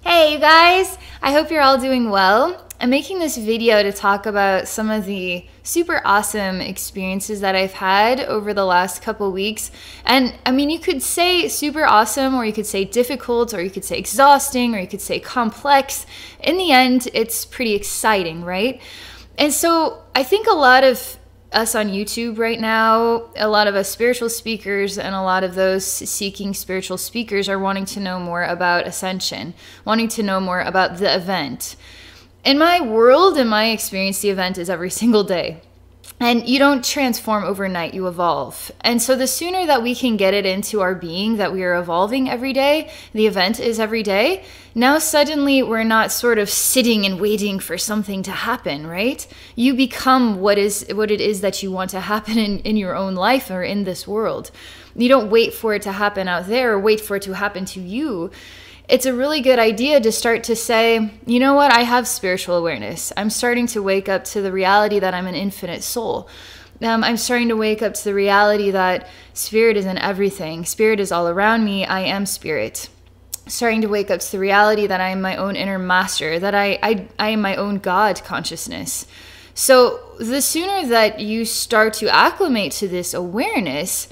Hey you guys, I hope you're all doing well. I'm making this video to talk about some of the super awesome experiences that I've had over the last couple weeks. And I mean, you could say super awesome, or you could say difficult, or you could say exhausting, or you could say complex. In the end, it's pretty exciting, right? And so I think a lot of us on YouTube right now, a lot of us spiritual speakers and a lot of those seeking spiritual speakers are wanting to know more about Ascension, wanting to know more about the event. In my world, in my experience, the event is every single day. And you don't transform overnight, you evolve. And so the sooner that we can get it into our being that we are evolving every day, the event is every day, now suddenly we're not sort of sitting and waiting for something to happen, right? You become what it is that you want to happen in your own life or in this world. You don't wait for it to happen out there or wait for it to happen to you. It's a really good idea to start to say, you know what, I have spiritual awareness. I'm starting to wake up to the reality that I'm an infinite soul. I'm starting to wake up to the reality that spirit is in everything. Spirit is all around me. I am spirit. Starting to wake up to the reality that I am my own inner master, that I am my own God consciousness. So the sooner that you start to acclimate to this awareness,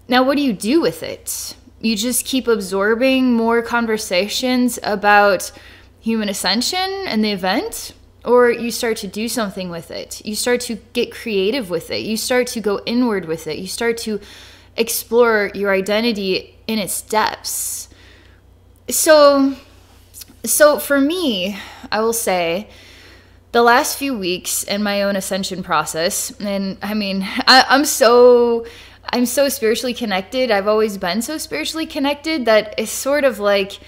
now what do you do with it? You just keep absorbing more conversations about human ascension and the event, or you start to do something with it. You start to get creative with it. You start to go inward with it. You start to explore your identity in its depths. So for me, I will say the last few weeks in my own ascension process, and I mean, I'm so spiritually connected. I've always been so spiritually connected that it's sort of like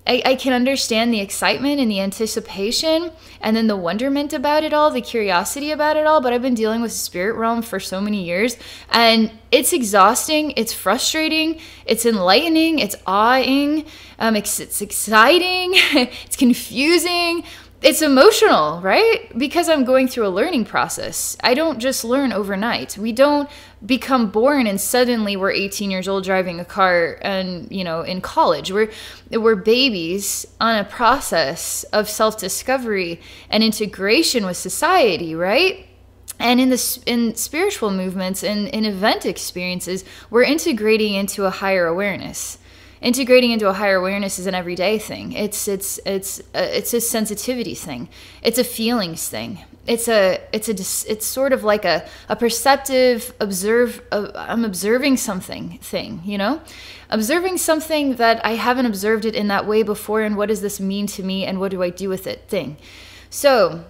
I can understand the excitement and the anticipation and then the wonderment about it all, the curiosity about it all. But I've been dealing with the spirit realm for so many years, and it's exhausting, it's frustrating, it's enlightening, it's awing, it's exciting, it's confusing. It's emotional, right? Because I'm going through a learning process. I don't just learn overnight. We don't become born and suddenly we're 18 years old driving a car and, in college. We're babies on a process of self-discovery and integration with society, right? And in spiritual movements and in event experiences, we're integrating into a higher awareness. Integrating into a higher awareness is an everyday thing. It's a sensitivity thing. It's a feelings thing. It's sort of like a perceptive I'm observing something thing, observing something that I haven't observed it in that way before, and what does this mean to me, and what do I do with it thing. So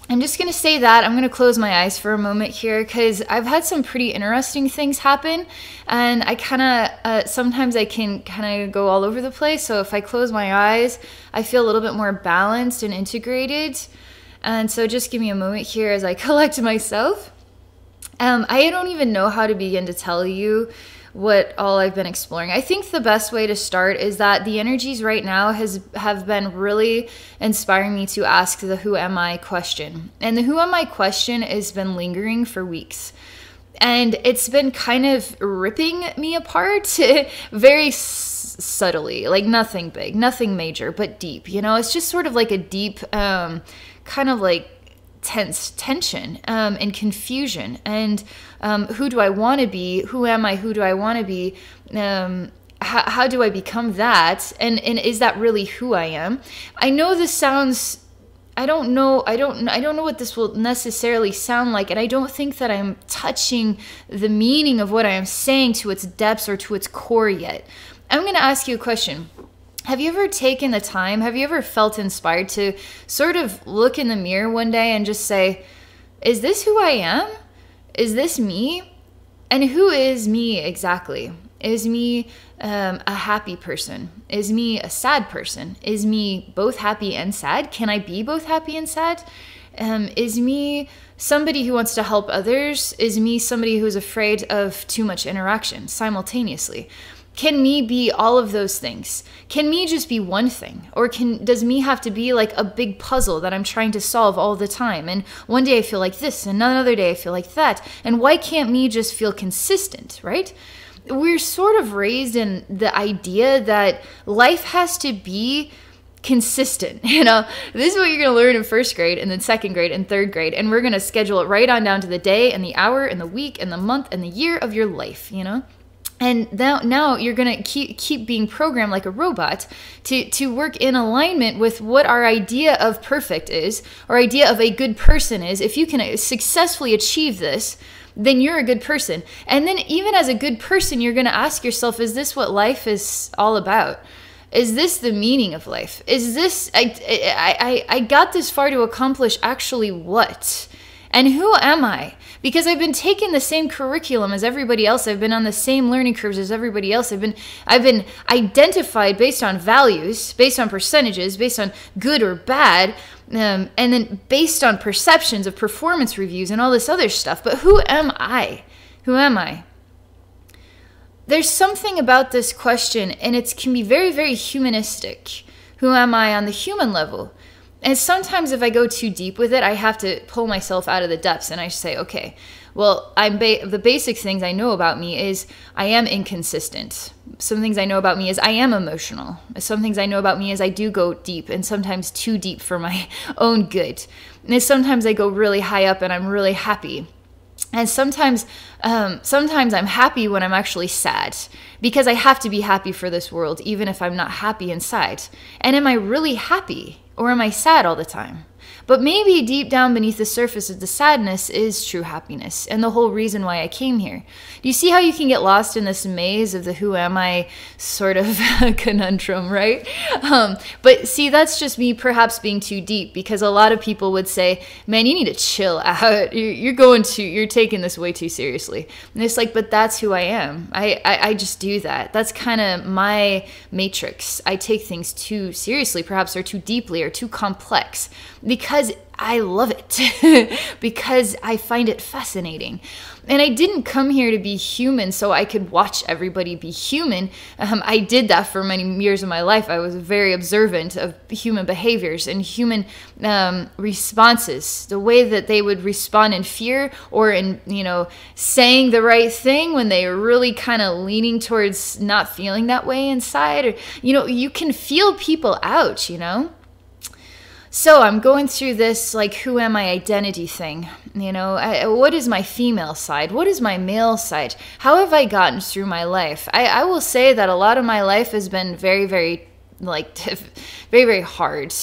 I'm just going to say that. I'm going to close my eyes for a moment here because I've had some pretty interesting things happen, and I kind of, sometimes I can kind of go all over the place. So if I close my eyes, I feel a little bit more balanced and integrated. And so just give me a moment here as I collect myself. I don't even know how to begin to tell you what all I've been exploring. I think the best way to start is that the energies right now have been really inspiring me to ask the who am I question. And the who am I question has been lingering for weeks. And it's been kind of ripping me apart very subtly, like nothing big, nothing major, but deep. It's just sort of like a deep kind of like tension and confusion, and who do I want to be? Who am I? Who do I want to be? How do I become that? And is that really who I am? I know this sounds, I don't know what this will necessarily sound like, and I don't think that I'm touching the meaning of what I am saying to its depths or to its core yet. I'm going to ask you a question. Have you ever taken the time, have you ever felt inspired to sort of look in the mirror one day and just say, is this who I am? Is this me? And who is me exactly? Is me a happy person? Is me a sad person? Is me both happy and sad? Can I be both happy and sad? Is me somebody who wants to help others? Is me somebody who's afraid of too much interaction simultaneously? Can me be all of those things? Can me just be one thing? Or does me have to be like a big puzzle that I'm trying to solve all the time? And one day I feel like this, and another day I feel like that. And why can't me just feel consistent, right? We're sort of raised in the idea that life has to be consistent. This is what you're going to learn in first grade and then second grade and third grade. And we're going to schedule it right on down to the day and the hour and the week and the month and the year of your life, And now you're going to keep being programmed like a robot to work in alignment with what our idea of perfect is, our idea of a good person is. If you can successfully achieve this, then you're a good person. And then even as a good person, you're going to ask yourself, is this what life is all about? Is this the meaning of life? Is this, I got this far to accomplish actually what? And who am I? Because I've been taking the same curriculum as everybody else. I've been on the same learning curves as everybody else. I've been identified based on values, based on percentages, based on good or bad, and then based on perceptions of performance reviews and all this other stuff. But who am I? Who am I? There's something about this question, and it can be very, very humanistic. Who am I on the human level? And sometimes if I go too deep with it, I have to pull myself out of the depths and I say, okay, well, the basic things I know about me is I am inconsistent. Some things I know about me is I am emotional. Some things I know about me is I do go deep, and sometimes too deep for my own good. And sometimes I go really high up and I'm really happy. And sometimes I'm happy when I'm actually sad, because I have to be happy for this world, even if I'm not happy inside. And am I really happy? Or am I sad all the time? But maybe deep down beneath the surface of the sadness is true happiness and the whole reason why I came here. Do you see how you can get lost in this maze of the who am I sort of conundrum, right? But see, that's just me perhaps being too deep, because a lot of people would say, man, you need to chill out. You're taking this way too seriously. And it's like, but that's who I am. I just do that. That's kind of my matrix. I take things too seriously, perhaps, or too deeply, or too complex, because I love it, because I find it fascinating. And I didn't come here to be human so I could watch everybody be human. I did that for many years of my life. I was very observant of human behaviors and human responses, the way that they would respond in fear, or in, saying the right thing when they were really kind of leaning towards not feeling that way inside. Or, you can feel people out, So I'm going through this, like, who am I identity thing. What is my female side? What is my male side? How have I gotten through my life? I will say that a lot of my life has been very, very, very, very hard.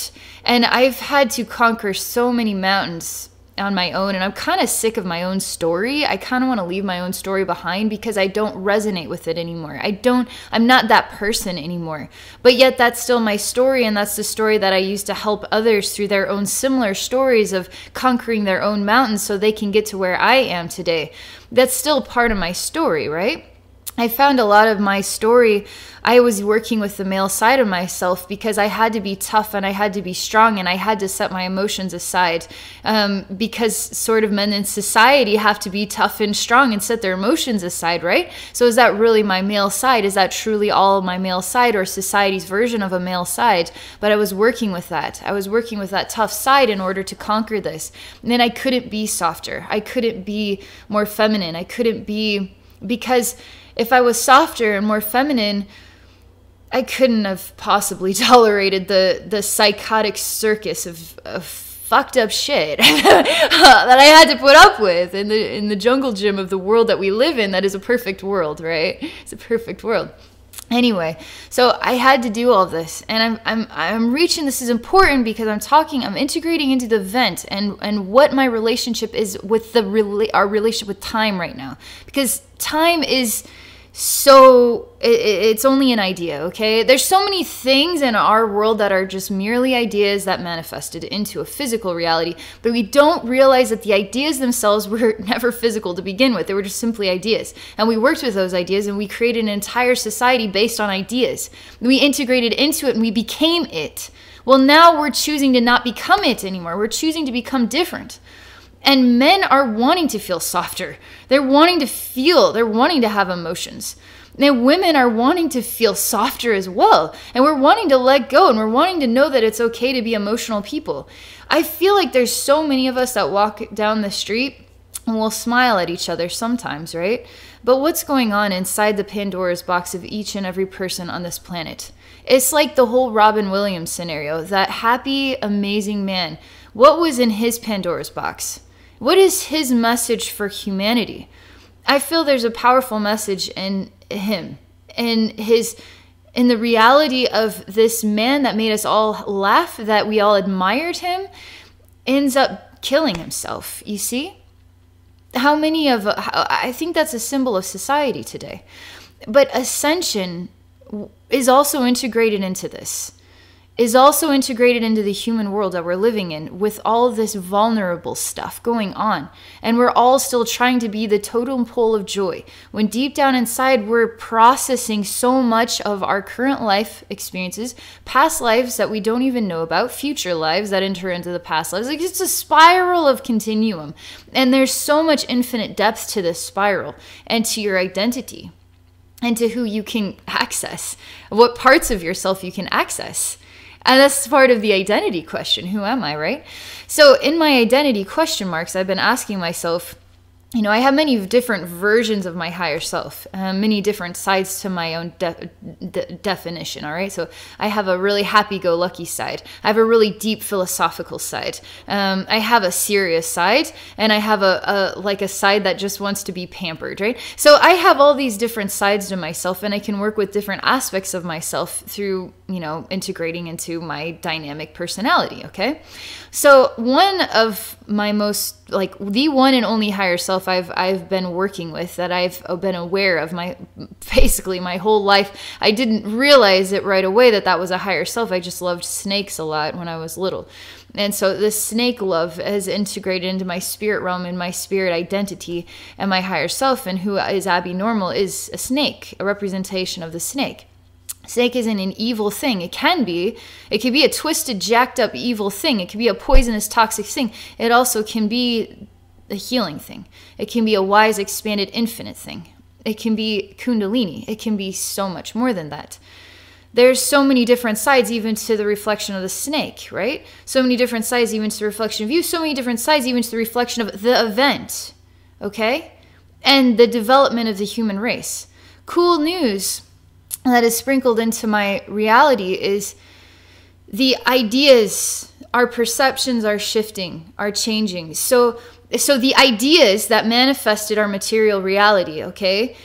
And I've had to conquer so many mountains on my own, and I'm kind of sick of my own story. I kind of want to leave my own story behind, because I don't resonate with it anymore. I'm not that person anymore. But yet that's still my story, and that's the story that I use to help others through their own similar stories of conquering their own mountains so they can get to where I am today. That's still part of my story, right? I found a lot of my story, I was working with the male side of myself, because I had to be tough and I had to be strong and I had to set my emotions aside, because sort of men in society have to be tough and strong and set their emotions aside, right? So is that really my male side? Is that truly all my male side, or society's version of a male side? But I was working with that. I was working with that tough side in order to conquer this. And then I couldn't be softer. I couldn't be more feminine. I couldn't be, because if I was softer and more feminine, I couldn't have possibly tolerated the psychotic circus of fucked up shit that I had to put up with in the jungle gym of the world that we live in. That is a perfect world, right? It's a perfect world. Anyway, so I had to do all this, and I'm reaching. This is important because I'm integrating into the vent and what my relationship is with our relationship with time right now, because time is it's only an idea, okay? There's so many things in our world that are just merely ideas that manifested into a physical reality, but we don't realize that the ideas themselves were never physical to begin with. They were just simply ideas. And we worked with those ideas, and we created an entire society based on ideas. We integrated into it, and we became it. Well, now we're choosing to not become it anymore. We're choosing to become different. And men are wanting to feel softer. They're wanting to feel, they're wanting to have emotions. And women are wanting to feel softer as well. And we're wanting to let go, and we're wanting to know that it's okay to be emotional people. I feel like there's so many of us that walk down the street and we'll smile at each other sometimes, right? But what's going on inside the Pandora's box of each and every person on this planet? It's like the whole Robin Williams scenario, that happy, amazing man. What was in his Pandora's box? What is his message for humanity? I feel there's a powerful message in him, in the reality of this man that made us all laugh, that we all admired him, ends up killing himself, you see? I think that's a symbol of society today. But Ascension is also integrated into this, is also integrated into the human world that we're living in, with all this vulnerable stuff going on. And we're all still trying to be the totem pole of joy, when deep down inside we're processing so much of our current life experiences, past lives that we don't even know about, future lives that enter into the past lives. Like, it's a spiral of continuum. And there's so much infinite depth to this spiral, and to your identity, and to who you can access, what parts of yourself you can access. And that's part of the identity question. Who am I, right? So in my identity question marks, I've been asking myself, you know, I have many different versions of my higher self, many different sides to my own definition, all right? So I have a really happy-go-lucky side. I have a really deep philosophical side. I have a serious side, and I have a side that just wants to be pampered, right? So I have all these different sides to myself, and I can work with different aspects of myself through, you know, integrating into my dynamic personality, okay? So one of my most, like, the one and only higher self I've been working with, that I've been aware of basically my whole life. I didn't realize it right away that was a higher self. I just loved snakes a lot when I was little. And so this snake love has integrated into my spirit realm and my spirit identity, and my higher self, and who is Abbey Normal, is a snake, a representation of the snake. Snake isn't an evil thing. It can be. It could be a twisted, jacked up evil thing. It could be a poisonous, toxic thing. It also can be a healing thing. It can be a wise, expanded, infinite thing. It can be Kundalini. It can be so much more than that. There's so many different sides even to the reflection of the snake, right? So many different sides even to the reflection of you. So many different sides even to the reflection of the event, okay? And the development of the human race. Cool news that is sprinkled into my reality is the ideas, our perceptions are shifting, are changing. So the ideas that manifested our material reality, okay,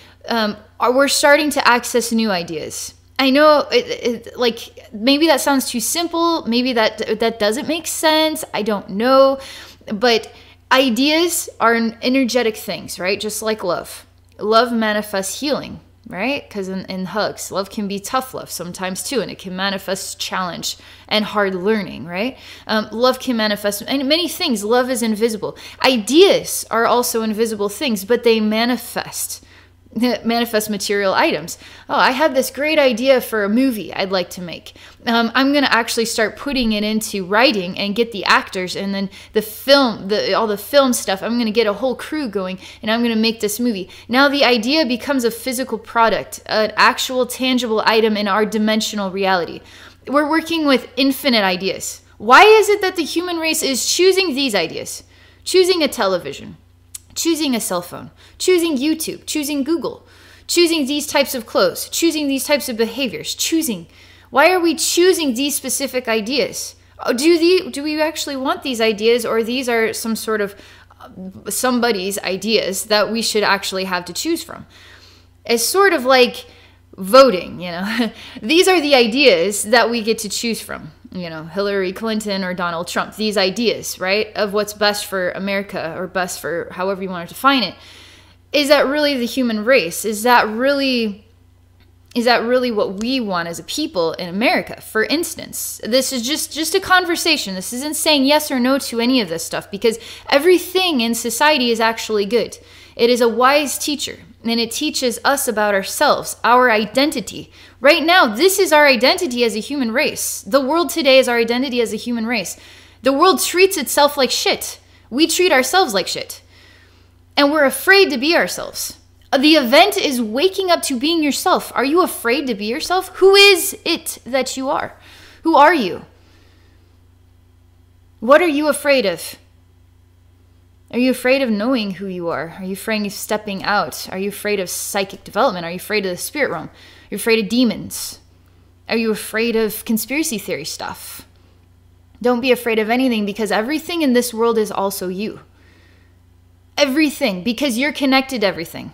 we're starting to access new ideas. I know, like, maybe that sounds too simple. Maybe that doesn't make sense. I don't know. But ideas are energetic things, right? Just like love. Love manifests healing, right? Because in hugs, love can be tough love sometimes too, and it can manifest challenge and hard learning, right? Love can manifest many things. Love is invisible. Ideas are also invisible things, but they manifest material items. Oh, I have this great idea for a movie I'd like to make. I'm going to actually start putting it into writing and get the actors, and then the film, all the film stuff. I'm going to get a whole crew going, and I'm going to make this movie. Now the idea becomes a physical product, an actual tangible item in our dimensional reality. We're working with infinite ideas. Why is it that the human race is choosing these ideas? Choosing a television, choosing a cell phone, choosing YouTube, choosing Google, choosing these types of clothes, choosing these types of behaviors, choosing. Why are we choosing these specific ideas? Do we actually want these ideas, or these are some sort of somebody's ideas that we should actually have to choose from? It's sort of like voting, you know. These are the ideas that we get to choose from. You know, Hillary Clinton or Donald Trump, these ideas, right, of what's best for America, or best for however you want to define it. Is that really the human race? Is that really what we want as a people in America? For instance, this is just a conversation. This isn't saying yes or no to any of this stuff, because everything in society is actually good. It is a wise teacher, and it teaches us about ourselves, our identity. Right now, this is our identity as a human race. The world today is our identity as a human race. The world treats itself like shit. We treat ourselves like shit. And we're afraid to be ourselves. The event is waking up to being yourself. Are you afraid to be yourself? Who is it that you are? Who are you? What are you afraid of? Are you afraid of knowing who you are? Are you afraid of stepping out? Are you afraid of psychic development? Are you afraid of the spirit realm? Are you afraid of demons? Are you afraid of conspiracy theory stuff? Don't be afraid of anything, because everything in this world is also you. Everything, because you're connected to everything.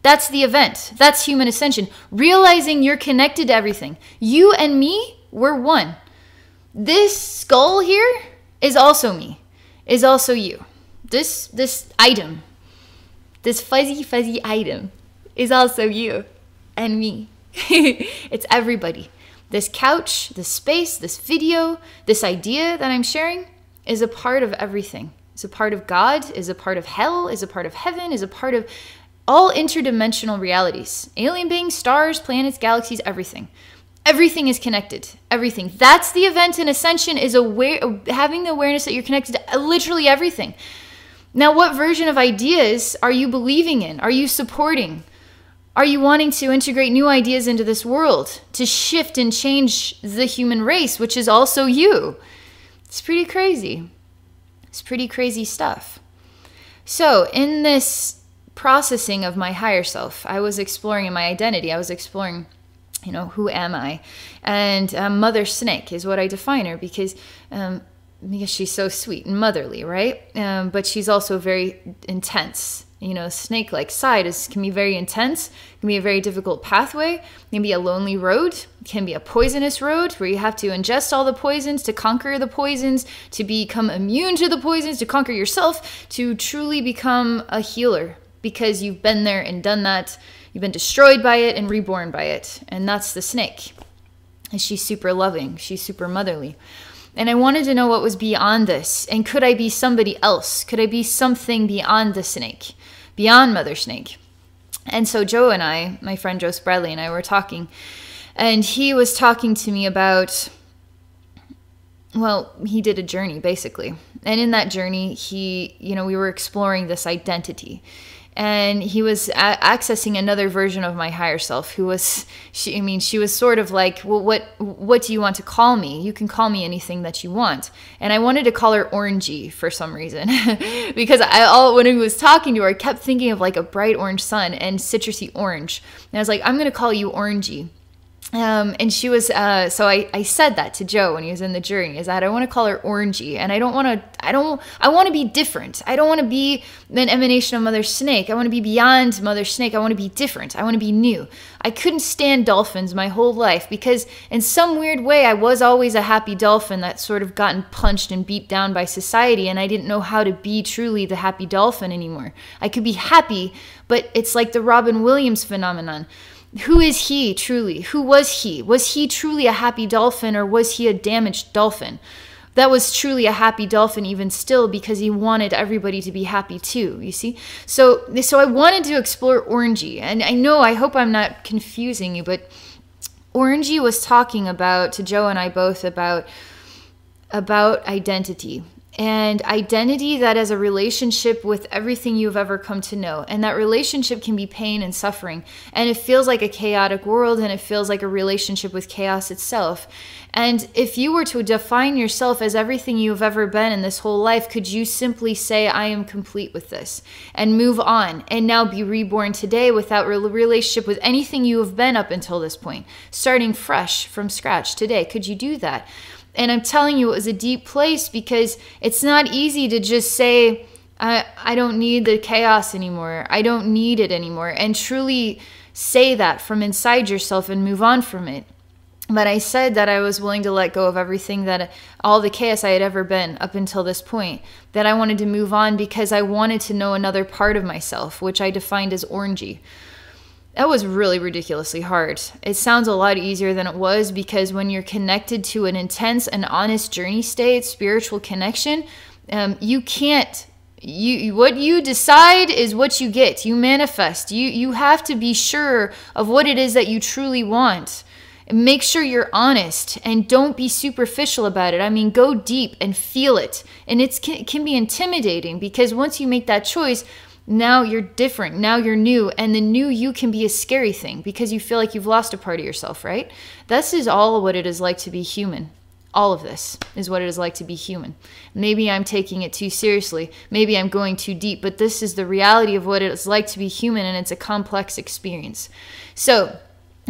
That's the event. That's human ascension. Realizing you're connected to everything. You and me, we're one. This skull here is also me, is also you. This item, this fuzzy item is also you and me. It's everybody. This couch, this space, this video, this idea that I'm sharing is a part of everything. It's a part of God, is a part of hell, is a part of heaven, is a part of all interdimensional realities. Alien beings, stars, planets, galaxies, everything. Everything is connected. Everything. That's the event in Ascension, is having the awareness that you're connected to literally everything. Now, what version of ideas are you believing in? Are you supporting? Are you wanting to integrate new ideas into this world to shift and change the human race, which is also you? It's pretty crazy. It's pretty crazy stuff. So in this processing of my higher self, I was exploring in my identity. I was exploring, who am I? And Mother Snake is what I define her, because she's so sweet and motherly, right? But she's also very intense. Snake-like side can be very intense, can be a very difficult pathway, can be a lonely road, can be a poisonous road where you have to ingest all the poisons to conquer the poisons, to become immune to the poisons, to conquer yourself, to truly become a healer, because you've been there and done that. You've been destroyed by it and reborn by it. And that's the snake. And she's super loving. She's super motherly. And I wanted to know what was beyond this. And could I be somebody else? Could I be something beyond the snake? Beyond Mother Snake? And so Joe and I, my friend Joe Bradley and I, were talking. And he was talking to me about, he did a journey, basically. And in that journey, we were exploring this identity. And he was accessing another version of my higher self, who was, she was sort of like, well, what do you want to call me? You can call me anything that you want. And I wanted to call her Orangey for some reason, because when he was talking to her, I kept thinking of like a bright orange sun and citrusy orange. And I was like, I'm going to call you Orangey. And she was, so I said that to Joe when he was in the journey, is that I want to call her Orangey, and I want to be different. I don't want to be an emanation of Mother Snake. I want to be beyond Mother Snake. I want to be different. I want to be new. I couldn't stand dolphins my whole life, because in some weird way, I was always a happy dolphin that sort of gotten punched and beat down by society, and I didn't know how to be truly the happy dolphin anymore. I could be happy, but it's like the Robin Williams phenomenon. Who is he truly? Who was he? Was he truly a happy dolphin, or was he a damaged dolphin? That was truly a happy dolphin even still, because he wanted everybody to be happy too, you see? So I wanted to explore Orangey. And I hope I'm not confusing you, but Orangey was talking to Joe and I both about identity. And identity that has a relationship with everything you've ever come to know. And that relationship can be pain and suffering. And it feels like a chaotic world, and it feels like a relationship with chaos itself. And if you were to define yourself as everything you've ever been in this whole life, could you simply say, I am complete with this, and move on, and now be reborn today without relationship with anything you have been up until this point, starting fresh from scratch today? Could you do that? And I'm telling you, it was a deep place, because it's not easy to just say, I don't need the chaos anymore. I don't need it anymore. And truly say that from inside yourself and move on from it. But I said that I was willing to let go of everything, all the chaos I had ever been up until this point, that I wanted to move on because I wanted to know another part of myself, which I defined as Orangey. That was really ridiculously hard. It sounds a lot easier than it was, because when you're connected to an intense and honest journey state, spiritual connection, you can't, what you decide is what you get. You manifest. You have to be sure of what it is that you truly want. Make sure you're honest, and don't be superficial about it. I mean, go deep and feel it. And it can be intimidating, because once you make that choice, now you're different, now you're new, and the new you can be a scary thing, because you feel like you've lost a part of yourself, right? This is all what it is like to be human. All of this is what it is like to be human. Maybe I'm taking it too seriously. Maybe I'm going too deep, but this is the reality of what it is like to be human, and it's a complex experience. So,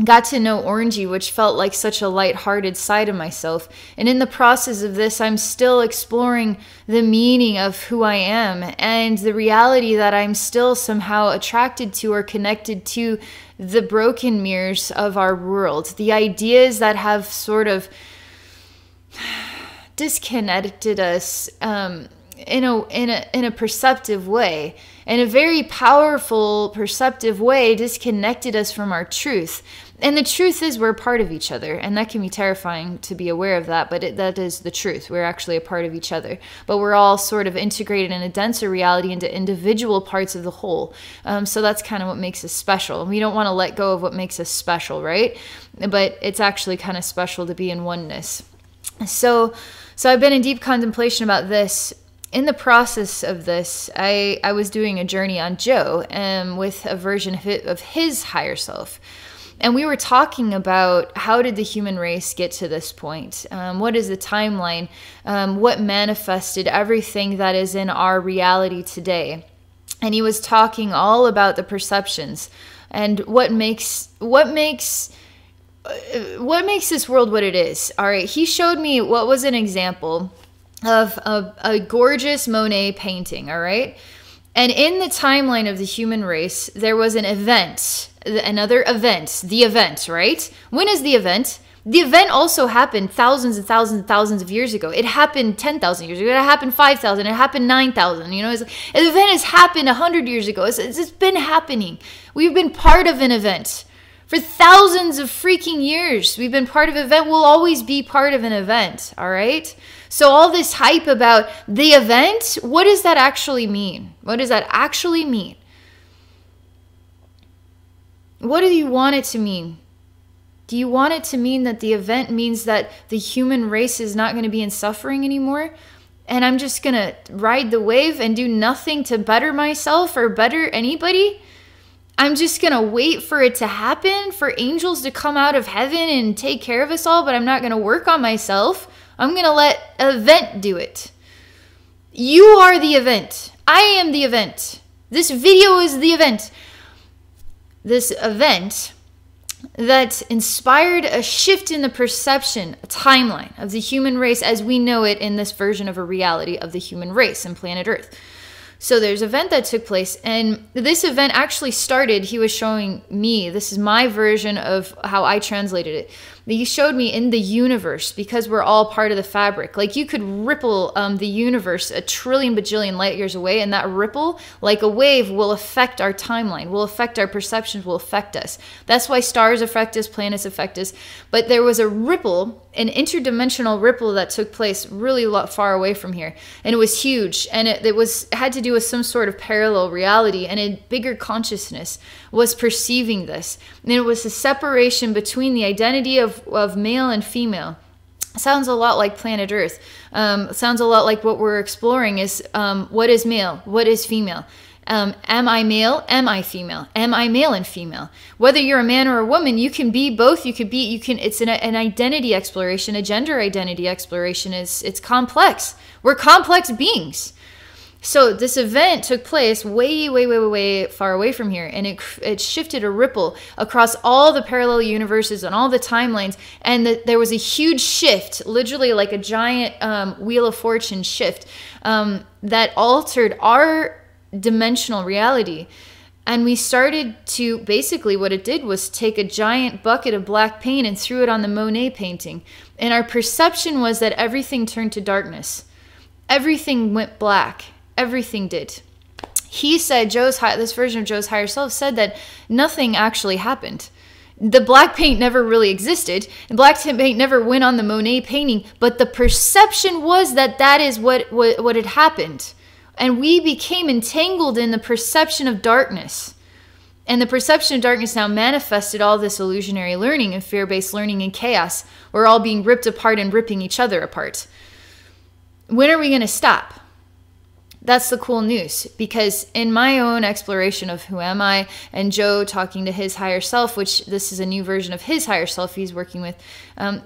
got to know Orangey, which felt like such a lighthearted side of myself. And in the process of this, I'm still exploring the meaning of who I am and the reality that I'm still somehow attracted to or connected to the broken mirrors of our world. The ideas that have sort of disconnected us in a perceptive way, in a very powerful perceptive way, disconnected us from our truth. And the truth is we're part of each other, and that can be terrifying to be aware of that, but that is the truth. We're actually a part of each other, but we're all sort of integrated in a denser reality into individual parts of the whole. So that's kind of what makes us special. We don't want to let go of what makes us special, right? But it's actually kind of special to be in oneness. So I've been in deep contemplation about this. In the process of this, I was doing a journey on Joe with a version of his higher self. And we were talking about how did the human race get to this point? What is the timeline? What manifested everything that is in our reality today? And he was talking all about the perceptions and what makes this world what it is. All right, he showed me what was an example of a gorgeous Monet painting, all right? And in the timeline of the human race, there was an event, another event, the event, right? When is the event? The event also happened thousands and thousands and thousands of years ago. It happened 10,000 years ago. It happened 5,000. It happened 9,000. You know, an event has happened 100 years ago. It's been happening. We've been part of an event. For thousands of freaking years, we've been part of an event. We'll always be part of an event, all right? So all this hype about the event, what does that actually mean? What does that actually mean? What do you want it to mean? Do you want it to mean that the event means that the human race is not going to be in suffering anymore? And I'm just going to ride the wave and do nothing to better myself or better anybody? I'm just going to wait for it to happen, for angels to come out of heaven and take care of us all, but I'm not going to work on myself. I'm going to let an event do it. You are the event. I am the event. This video is the event. This event that inspired a shift in the perception, a timeline of the human race as we know it in this version of a reality of the human race and planet Earth. So there's an event that took place, and this event actually started, he was showing me, this is my version of how I translated it. He showed me in the universe, because we're all part of the fabric. Like you could ripple the universe a trillion bajillion light years away, and that ripple, like a wave, will affect our timeline, will affect our perceptions, will affect us. That's why stars affect us, planets affect us. But there was a ripple, an interdimensional ripple that took place really far away from here. And it was huge, and it had to do with some sort of parallel reality, and a bigger consciousness was perceiving this. And it was a separation between the identity of male and female. Sounds a lot like planet Earth. Sounds a lot like what we're exploring is what is male, what is female. Am I male? Am I female? Am I male and female? Whether you're a man or a woman, you can be both. It's an identity exploration, a gender identity exploration. It's complex. We're complex beings. So this event took place way far away from here, and it shifted a ripple across all the parallel universes and all the timelines, and there was a huge shift, literally like a giant Wheel of Fortune shift that altered our dimensional reality. And we started to, basically what it did was take a giant bucket of black paint and threw it on the Monet painting. And our perception was that everything turned to darkness. Everything went black. Everything did. He said, this version of Joe's higher self said that nothing actually happened. The black paint never really existed. And black paint never went on the Monet painting. But the perception was that is what had happened. And we became entangled in the perception of darkness. And the perception of darkness now manifested all this illusionary learning and fear-based learning and chaos. We're all being ripped apart and ripping each other apart. When are we going to stop? that's the cool news, because in my own exploration of who am I, and Joe talking to his higher self, which this is a new version of his higher self he's working with,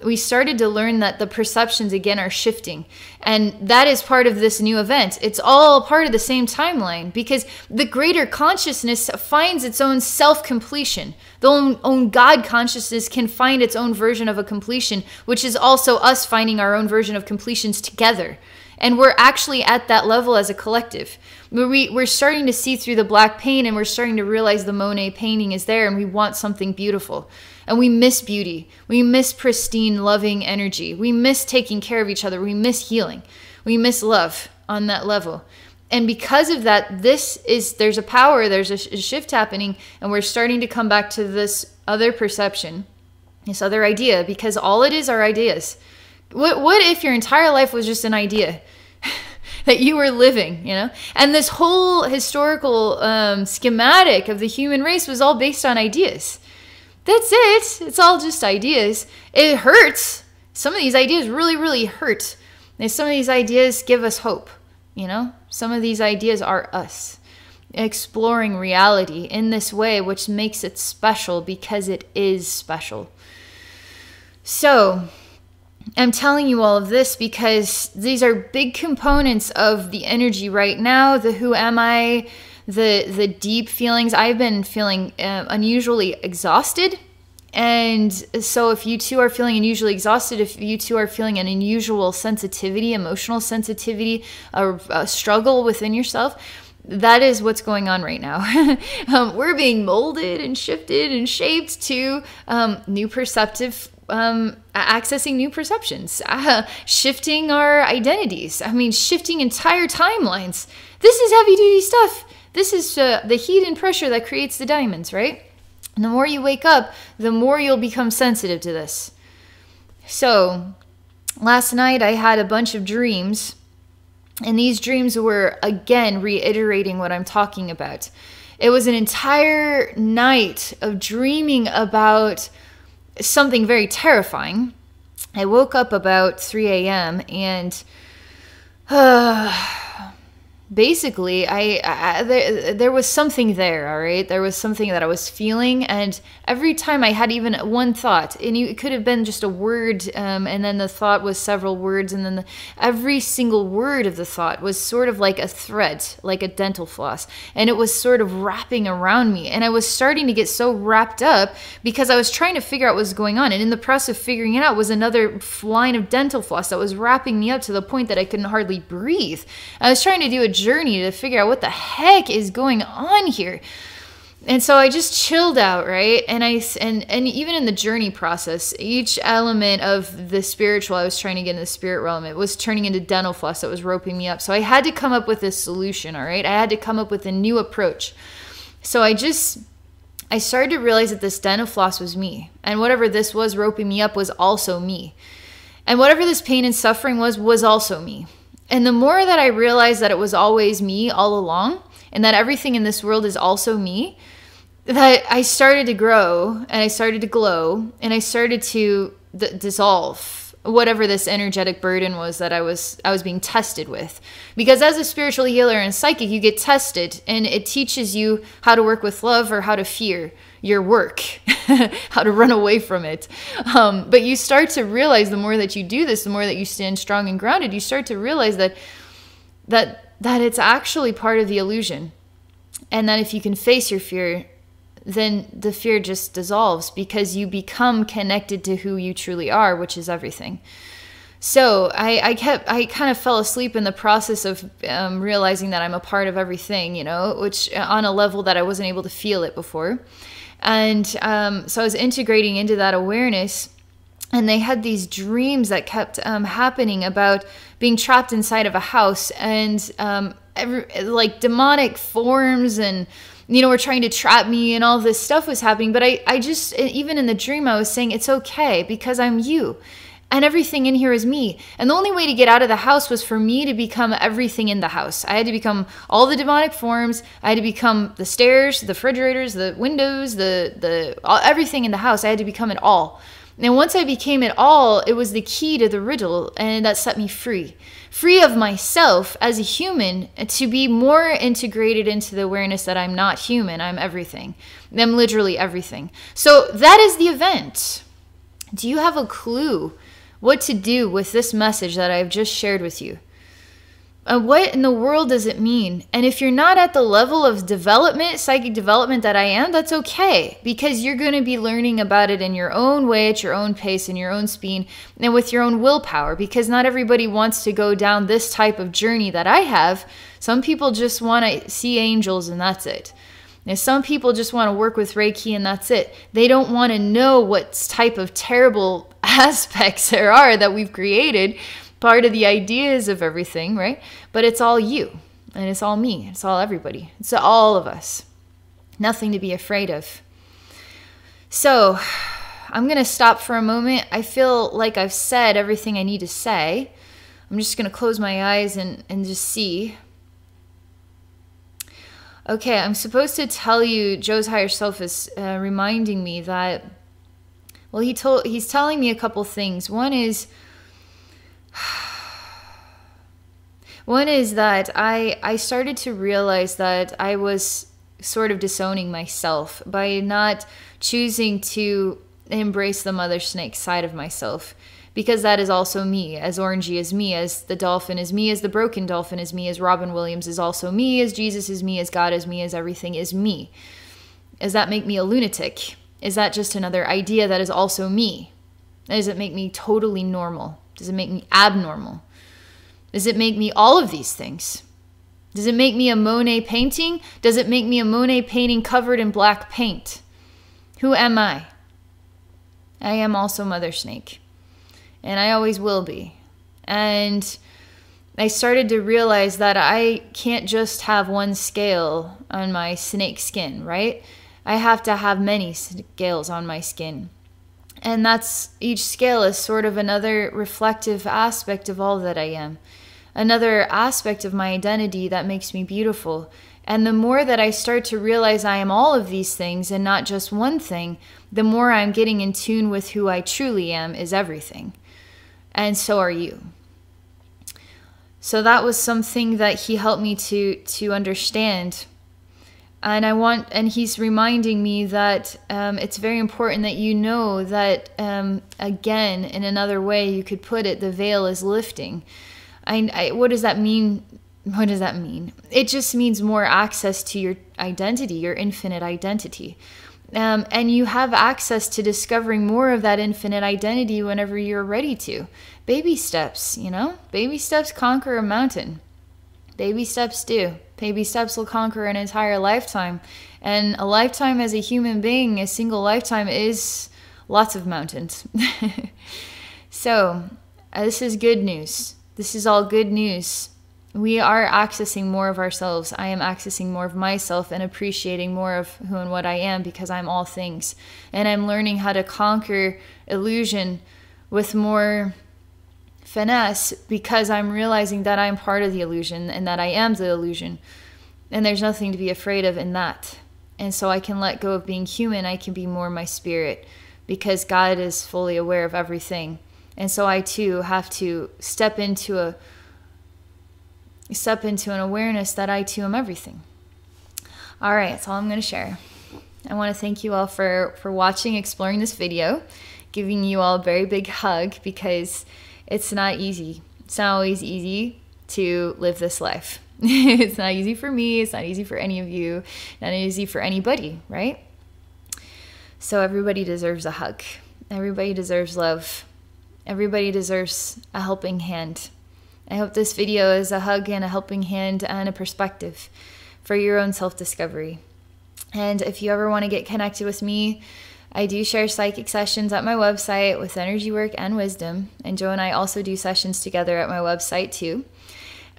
we started to learn that the perceptions again are shifting. And that is part of this new event. It's all part of the same timeline, because the greater consciousness finds its own self-completion. The own God consciousness can find its own version of a completion, which is also us finding our own version of completions together. And we're actually at that level as a collective. We're starting to see through the black paint, and we're starting to realize the Monet painting is there, and we want something beautiful. And we miss beauty. We miss pristine, loving energy. We miss taking care of each other. We miss healing. We miss love on that level. And because of that, there's a power, there's a shift happening, and we're starting to come back to this other perception, this other idea, because all it is are ideas. What if your entire life was just an idea that you were living, you know? And this whole historical schematic of the human race was all based on ideas. That's it. It's all just ideas. It hurts. Some of these ideas really, really hurt. And some of these ideas give us hope, you know? Some of these ideas are us exploring reality in this way, which makes it special because it is special. So I'm telling you all of this because these are big components of the energy right now, the who am I, the deep feelings. I've been feeling unusually exhausted. And so if you too are feeling unusually exhausted, if you too are feeling an unusual sensitivity, emotional sensitivity, a struggle within yourself, that is what's going on right now. We're being molded and shifted and shaped to new perceptive accessing new perceptions, shifting our identities. I mean, shifting entire timelines. This is heavy duty stuff. This is the heat and pressure that creates the diamonds, right? And the more you wake up, the more you'll become sensitive to this. So last night I had a bunch of dreams, and these dreams were again reiterating what I'm talking about. It was an entire night of dreaming about something very terrifying. I woke up about 3 a.m. and basically there was something there, all right? There was something that I was feeling, and every time I had even one thought, and it could have been just a word, and then the thought was several words, and then every single word of the thought was sort of like a thread, like a dental floss, and it was sort of wrapping around me, and I was starting to get so wrapped up because I was trying to figure out what was going on, and in the process of figuring it out was another line of dental floss that was wrapping me up to the point that I couldn't hardly breathe. I was trying to do a journey to figure out what the heck is going on here. And so I just chilled out, right? And even in the journey process, each element of the spiritual I was trying to get in the spirit realm, it was turning into dental floss that was roping me up. So I had to come up with a solution, all right? I had to come up with a new approach. So I started to realize that this dental floss was me. And whatever this was roping me up was also me. And whatever this pain and suffering was also me. And the more that I realized that it was always me all along, and that everything in this world is also me, that I started to grow, and I started to glow, and I started to dissolve whatever this energetic burden was that I was being tested with. Because as a spiritual healer and psychic, you get tested, and it teaches you how to work with love or how to fear your work, how to run away from it. But you start to realize the more that you do this, the more that you stand strong and grounded, you start to realize that it's actually part of the illusion. And that if you can face your fear, then the fear just dissolves because you become connected to who you truly are, which is everything. So I kind of fell asleep in the process of realizing that I'm a part of everything, you know, which on a level that I wasn't able to feel it before. And so I was integrating into that awareness, and they had these dreams that kept happening about being trapped inside of a house, and like demonic forms, and you know, were trying to trap me, and all this stuff was happening. But I just, even in the dream, I was saying it's okay because I'm you. And everything in here is me. And the only way to get out of the house was for me to become everything in the house. I had to become all the demonic forms. I had to become the stairs, the refrigerators, the windows, everything in the house. I had to become it all. And once I became it all, it was the key to the riddle, and that set me free. Free of myself as a human, to be more integrated into the awareness that I'm not human, I'm everything. I'm literally everything. So that is the event. Do you have a clue what to do with this message that I've just shared with you? What in the world does it mean? And if you're not at the level of development, psychic development that I am, that's okay. Because you're going to be learning about it in your own way, at your own pace, in your own speed, and with your own willpower. Because not everybody wants to go down this type of journey that I have. Some people just want to see angels and that's it. And some people just want to work with Reiki and that's it. They don't want to know what type of terrible aspects there are that we've created. Part of the ideas of everything, right? But it's all you, and it's all me, it's all everybody, it's all of us. Nothing to be afraid of. So I'm gonna stop for a moment. I feel like I've said everything I need to say. I'm just gonna close my eyes and just see. Okay, I'm supposed to tell you, Joe's higher self is reminding me that, well, he's telling me a couple things. One is that I started to realize that I was sort of disowning myself by not choosing to embrace the mother snake side of myself, because that is also me, as orangey as me, as the dolphin is me, as the broken dolphin is me, as Robin Williams is also me, as Jesus is me, as God is me, as everything is me. Does that make me a lunatic? Is that just another idea that is also me? Does it make me totally normal? Does it make me abnormal? Does it make me all of these things? Does it make me a Monet painting? Does it make me a Monet painting covered in black paint? Who am I? I am also Mother Snake. And I always will be. And I started to realize that I can't just have one scale on my snake skin, right? I have to have many scales on my skin. And that's, each scale is sort of another reflective aspect of all that I am. Another aspect of my identity that makes me beautiful. And the more that I start to realize I am all of these things and not just one thing, the more I'm getting in tune with who I truly am is everything. And so are you. So that was something that he helped me to understand. And he's reminding me that it's very important that you know that, again, in another way you could put it, the veil is lifting. What does that mean? What does that mean? It just means more access to your identity, your infinite identity. And you have access to discovering more of that infinite identity whenever you're ready to. Baby steps, you know? Baby steps conquer a mountain. Baby steps do. Baby steps will conquer an entire lifetime. And a lifetime as a human being, a single lifetime, is lots of mountains. So, this is good news. This is all good news. We are accessing more of ourselves. I am accessing more of myself and appreciating more of who and what I am, because I'm all things. And I'm learning how to conquer illusion with more finesse, because I'm realizing that I'm part of the illusion and that I am the illusion. And there's nothing to be afraid of in that. And so I can let go of being human. I can be more my spirit, because God is fully aware of everything. And so I too have to step into an awareness that I too am everything. All right, that's all I'm going to share. I want to thank you all for watching, exploring this video, giving you all a very big hug, because it's not easy. It's not always easy to live this life. It's not easy for me. It's not easy for any of you. Not easy for anybody, right? So everybody deserves a hug. Everybody deserves love. Everybody deserves a helping hand. I hope this video is a hug and a helping hand and a perspective for your own self-discovery. And if you ever want to get connected with me, I do share psychic sessions at my website with energy work and wisdom. And Joe and I also do sessions together at my website too.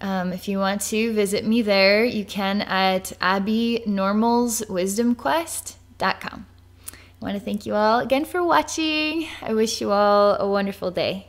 If you want to visit me there, you can at abbeynormalswisdomquest.com. I want to thank you all again for watching. I wish you all a wonderful day.